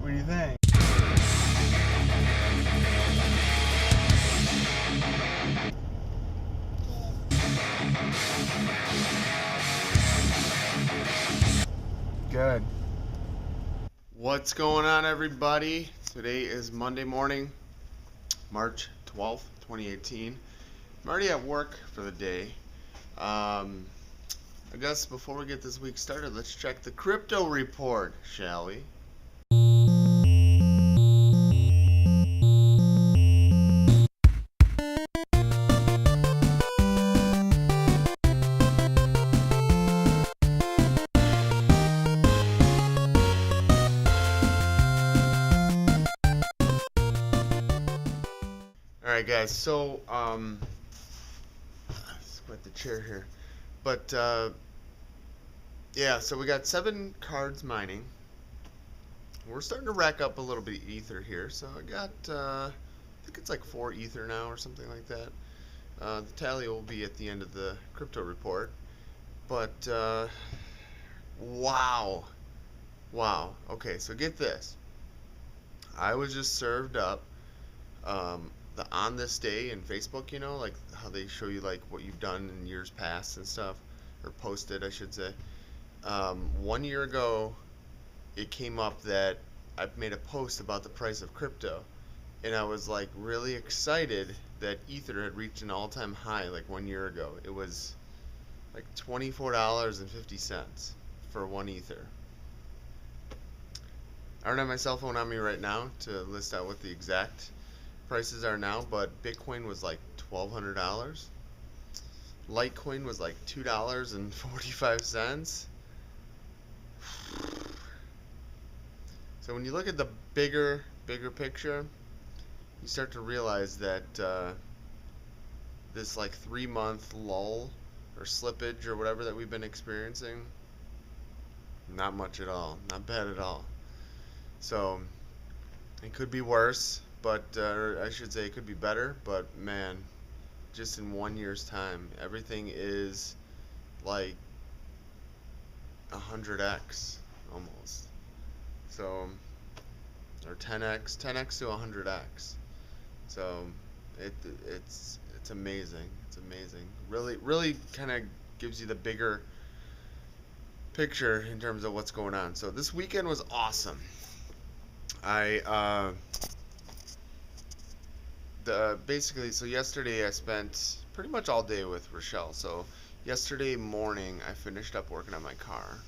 What do you think? Good. What's going on, everybody? Today is Monday morning, March 12th, 2018. I'm already at work for the day. I guess before we get this week started, let's check the crypto report, shall we? Alright guys, so let's put the chair here. But yeah, so we got 7 cards mining. We're starting to rack up a little bit of ether here. So I got I think it's like 4 ether now or something like that. The tally will be at the end of the crypto report. But wow. Okay, so get this. I was just served up the on this day in Facebook, you know, like how they show you like what you've done in years past and stuff, or posted, I should say. 1 year ago, it came up that I made a post about the price of crypto, and I was like really excited that Ether had reached an all-time high like 1 year ago. It was like $24.50 for 1 Ether. I don't have my cell phone on me right now to list out what the exact prices are now, but Bitcoin was like $1,200. Litecoin was like $2.45. So when you look at the bigger picture, you start to realize that this like 3-month lull or slippage or whatever that we've been experiencing, not much at all, not bad at all. So it could be worse, but or I should say it could be better, but man, just in 1 year's time, everything is like 100x almost. So, or 10x to 100x. So it's amazing. It's amazing. Really kind of gives you the bigger picture in terms of what's going on. So this weekend was awesome. Basically, so yesterday I spent pretty much all day with Rochelle. So yesterday morning I finished up working on my car.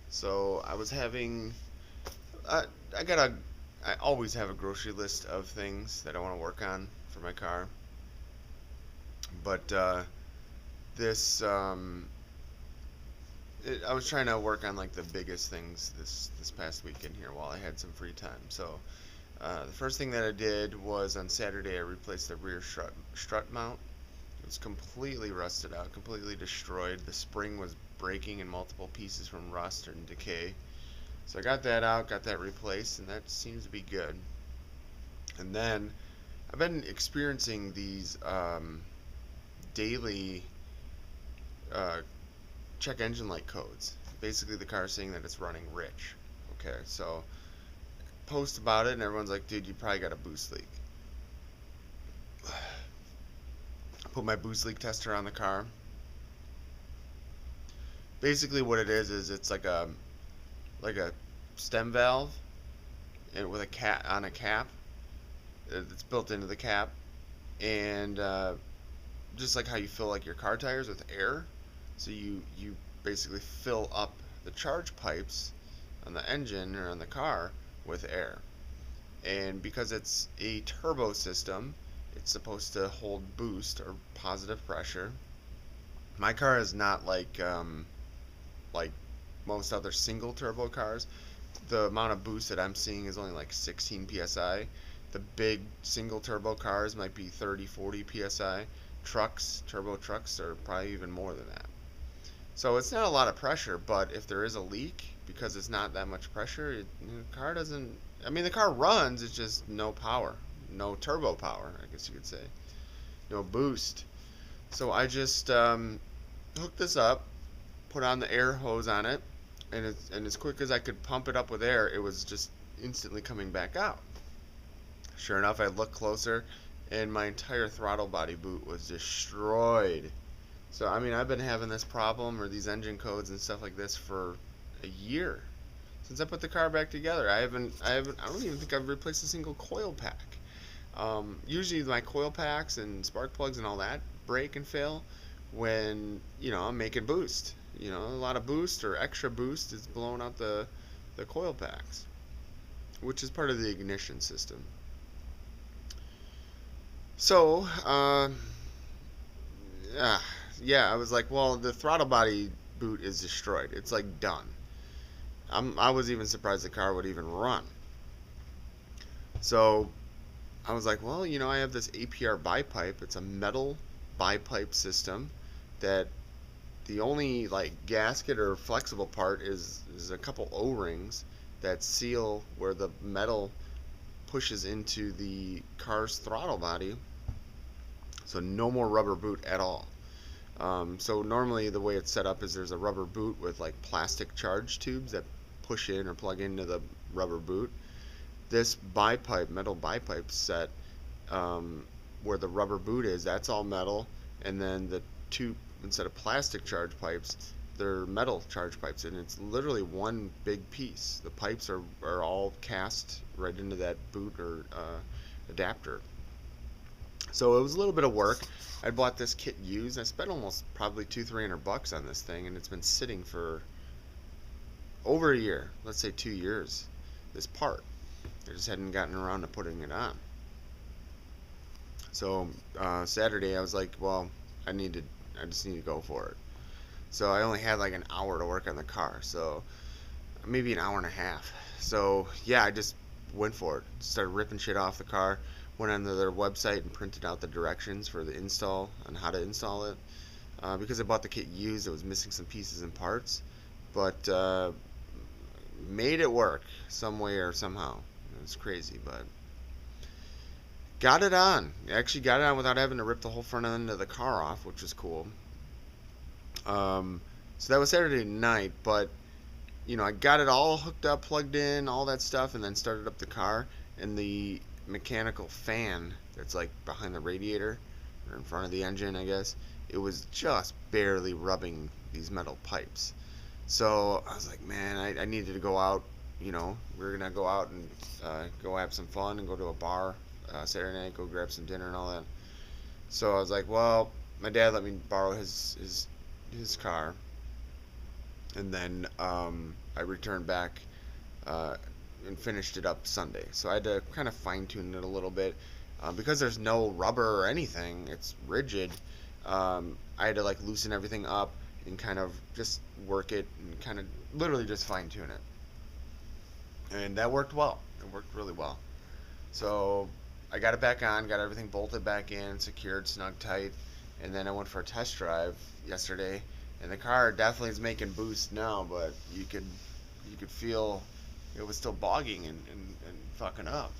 So I was having, I always have a grocery list of things that I want to work on for my car. But this, I was trying to work on like the biggest things this past weekend here while I had some free time. So the first thing that I did was on Saturday I replaced the rear strut mount. It was completely rusted out, completely destroyed. The spring was breaking in multiple pieces from rust and decay. So I got that out, got that replaced, and that seems to be good. And then I've been experiencing these daily check engine light codes. Basically the car saying that it's running rich. Okay, so post about it and everyone's like, dude, you probably got a boost leak. Put my boost leak tester on the car. Basically what it is it's like a stem valve and with a cap on a cap. It's built into the cap, and just like how you fill like your car tires with air, so you basically fill up the charge pipes on the engine or on the car with air. And because it's a turbo system, it's supposed to hold boost or positive pressure. My car is not like most other single turbo cars. The amount of boost that I'm seeing is only like 16 psi. The big single turbo cars might be 30-40 psi. Turbo trucks are probably even more than that. So it's not a lot of pressure, but if there is a leak, because it's not that much pressure, the car doesn't, I mean the car runs, it's just no power, no turbo power, I guess you could say, no boost. So I just hooked this up, put on the air hose on it, and as quick as I could pump it up with air, it was just instantly coming back out. Sure enough, I looked closer, and my entire throttle body boot was destroyed. So I mean, I've been having this problem or these engine codes and stuff like this for a year since I put the car back together. I don't even think I've replaced a single coil pack. Usually my coil packs and spark plugs and all that break and fail when, I'm making boost. A lot of boost or extra boost is blowing out the coil packs, which is part of the ignition system. So, yeah, I was like, well, the throttle body boot is destroyed. It's like done. I was even surprised the car would even run. So I was like, well, I have this APR bipipe. It's a metal bipipe system that the only like gasket or flexible part is a couple O-rings that seal where the metal pushes into the car's throttle body. So no more rubber boot at all. So normally the way it's set up is there's a rubber boot with like plastic charge tubes that push in or plug into the rubber boot. This metal bipipe set, where the rubber boot is, that's all metal, and then the two, instead of plastic charge pipes, they're metal charge pipes, and it's literally one big piece. The pipes are all cast right into that boot or adapter. So it was a little bit of work. I bought this kit used. I spent almost probably $200-300 on this thing, and it's been sitting for over a year. Let's say 2 years. This part, I just hadn't gotten around to putting it on. So Saturday, I was like, well, I just need to go for it. So I only had like an hour to work on the car, so maybe an hour and a half. So yeah, I just went for it. Started ripping shit off the car. Went onto their website and printed out the directions for the install on how to install it. Because I bought the kit used, it was missing some pieces and parts, but made it work some way or somehow. It was crazy, but got it on. Actually got it on without having to rip the whole front end of the car off, which was cool. So that was Saturday night, but I got it all hooked up, plugged in, all that stuff, and then started up the car, and the mechanical fan that's like behind the radiator or in front of the engine, I guess, it was just barely rubbing these metal pipes. So I was like, man, I needed to go out. We were gonna go out and go have some fun and go to a bar Saturday night, go grab some dinner and all that. So I was like, well, my dad let me borrow his car, and then I returned back and finished it up Sunday. So I had to kind of fine tune it a little bit because there's no rubber or anything. It's rigid. I had to like loosen everything up and kind of just work it and kind of literally just fine tune it. And that worked well. It worked really well. So I got it back on, got everything bolted back in, secured, snug tight, and then I went for a test drive yesterday. And the car definitely is making boost now, but you could feel it was still bogging and fucking up.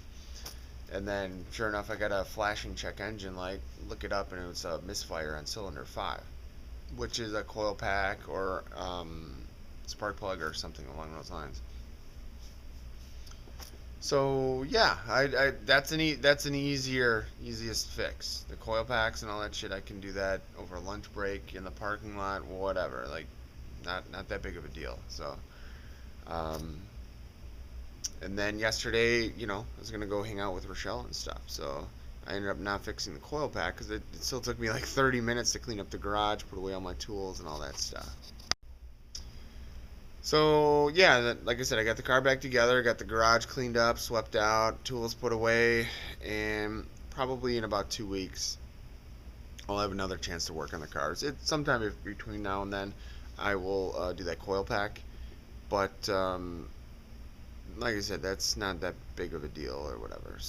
And then sure enough, I got a flashing check engine light, look it up, and it was a misfire on cylinder 5, which is a coil pack or spark plug or something along those lines. So yeah, that's an easiest fix. The coil packs and all that shit, I can do that over a lunch break in the parking lot, whatever. Like, not that big of a deal. So, and then yesterday, I was gonna go hang out with Rochelle and stuff. So I ended up not fixing the coil pack because it still took me like 30 minutes to clean up the garage, put away all my tools and all that stuff. So yeah, like I said, I got the car back together, got the garage cleaned up, swept out, tools put away, and probably in about 2 weeks, I'll have another chance to work on the cars. Sometime between now and then, I will do that coil pack, but like I said, that's not that big of a deal or whatever.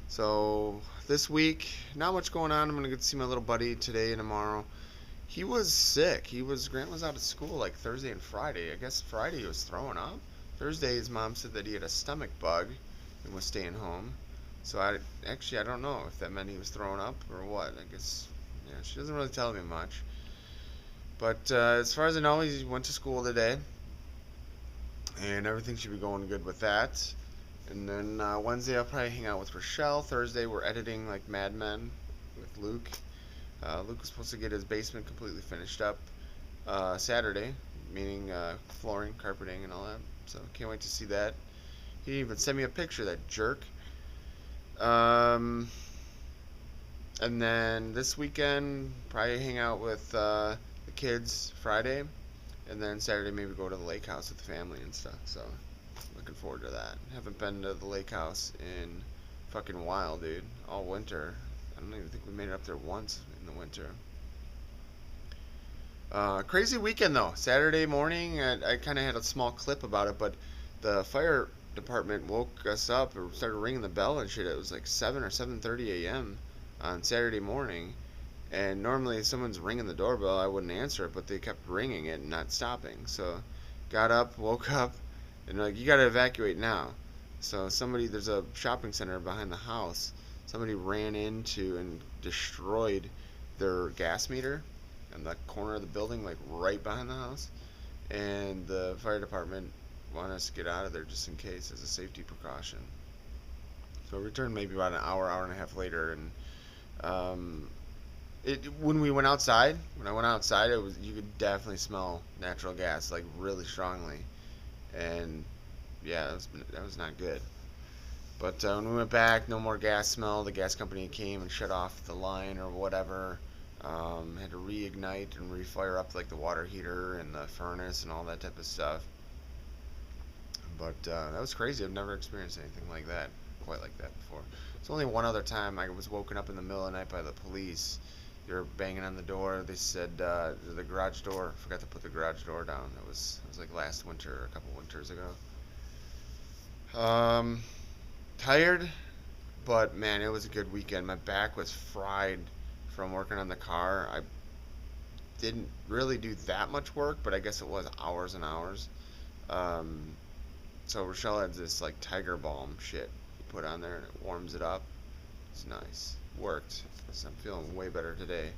So this week, not much going on. I'm gonna get to see my little buddy today and tomorrow. He was sick. Grant was out of school like Thursday and Friday. I guess Friday he was throwing up. Thursday his mom said that he had a stomach bug and was staying home. So I don't know if that meant he was throwing up or what. I guess, yeah, she doesn't really tell me much. But as far as I know, he went to school today. And everything should be going good with that. And then Wednesday I'll probably hang out with Rochelle. Thursday we're editing like madmen with Luke. Luke was supposed to get his basement completely finished up Saturday, meaning flooring, carpeting, and all that. So can't wait to see that. He didn't even send me a picture, that jerk. And then this weekend, probably hang out with the kids Friday. And then Saturday maybe go to the lake house with the family and stuff. So looking forward to that. Haven't been to the lake house in fucking while, dude. All winter. I don't even think we made it up there once in the winter. Crazy weekend though. Saturday morning, I kind of had a small clip about it, but the fire department woke us up or started ringing the bell and shit. It was like 7 or 7:30 a.m. on Saturday morning. And normally if someone's ringing the doorbell, I wouldn't answer it, but they kept ringing it and not stopping. So got up, woke up, and like, you gotta evacuate now. So there's a shopping center behind the house. Somebody ran into and destroyed their gas meter in the corner of the building, like right behind the house. And the fire department want us to get out of there just in case as a safety precaution. So I returned maybe about an hour and a half later, and when I went outside, you could definitely smell natural gas, like really strongly, and yeah, that was not good. But when we went back, no more gas smell. The gas company came and shut off the line or whatever. Had to reignite and refire up like the water heater and the furnace and all that type of stuff. But that was crazy. I've never experienced anything like that, quite like that before. It's only one other time I was woken up in the middle of the night by the police. They were banging on the door. They said the garage door. Forgot to put the garage door down. It was like last winter, a couple winters ago. Tired, but man, it was a good weekend. My back was fried from working on the car. I didn't really do that much work, but I guess it was hours and hours. So Rochelle had this like Tiger Balm shit you put on there, and it warms it up. It's nice. Worked. So I'm feeling way better today.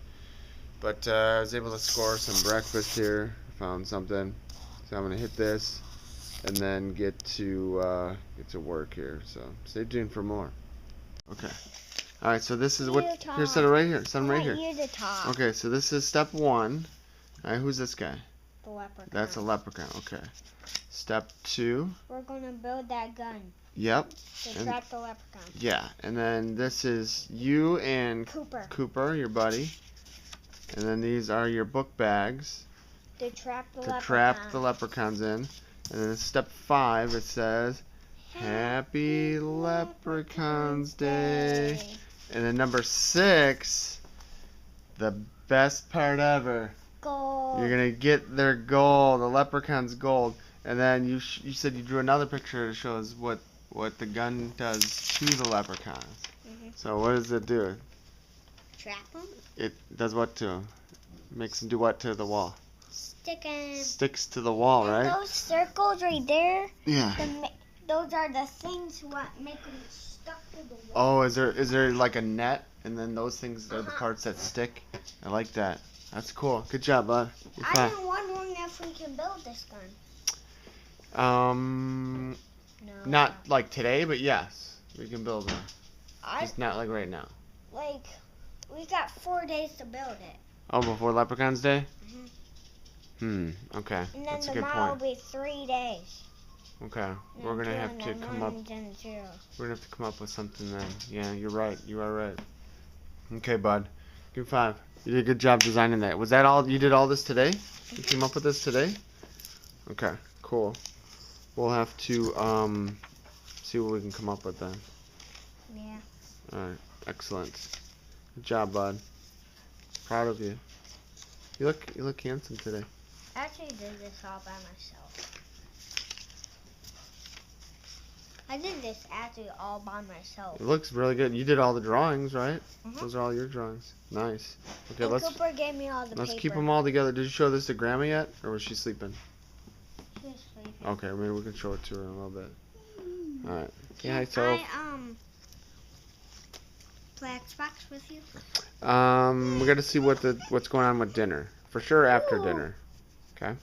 But I was able to score some breakfast here. Found something. So I'm gonna hit this and then get to work here. So stay tuned for more. Okay. All right. So this is what. Here's set it right here. Set them right here. You to talk. Okay. So this is step 1. All right. Who's this guy? The leprechaun. That's a leprechaun. Okay. Step 2. We're gonna build that gun. Yep. To trap the leprechaun. Yeah. And then this is you and Cooper, your buddy. And then these are your book bags. To trap the leprechauns in. And then step 5, it says, Happy Leprechauns Day. And then number 6, the best part ever. Gold. You're going to get their gold, the leprechaun's gold. And then you said you drew another picture that shows what the gun does to the leprechauns. Mm-hmm. So what does it do? Trap them? It does what to them? Makes them do what to the wall? Sticks to the wall, and right? Those circles right there. Yeah. Those are the things what make them stuck to the wall. Oh, is there like a net, and then those things are the parts that stick? I like that. That's cool. Good job, bud. I've been wondering if we can build this gun. No. Not like today, but yes, we can build one. Just not like right now. Like, we got 4 days to build it. Oh, before Leprechaun's Day? Mhm. Okay. And then that's a good tomorrow point. will be 3 days. Okay. We're gonna have to come up. We're gonna have to come up with something then. Yeah, you're right. You are right. Okay, bud. Give 5. You did a good job designing that. Was that all? You did all this today? You came up with this today? Okay. Cool. We'll have to see what we can come up with then. Yeah. All right. Excellent. Good job, bud. Proud of you. You look handsome today. I actually did this all by myself. I did this actually all by myself. It looks really good. You did all the drawings, right? Mm-hmm. Those are all your drawings. Nice. Okay, and Cooper gave me all the let's paper. keep them all together. Did you show this to Grandma yet, or was she sleeping? She was sleeping. Okay, maybe we can show it to her in a little bit. All right. Can so I play Xbox with you? we got to see what's going on with dinner. For sure after dinner. Okay.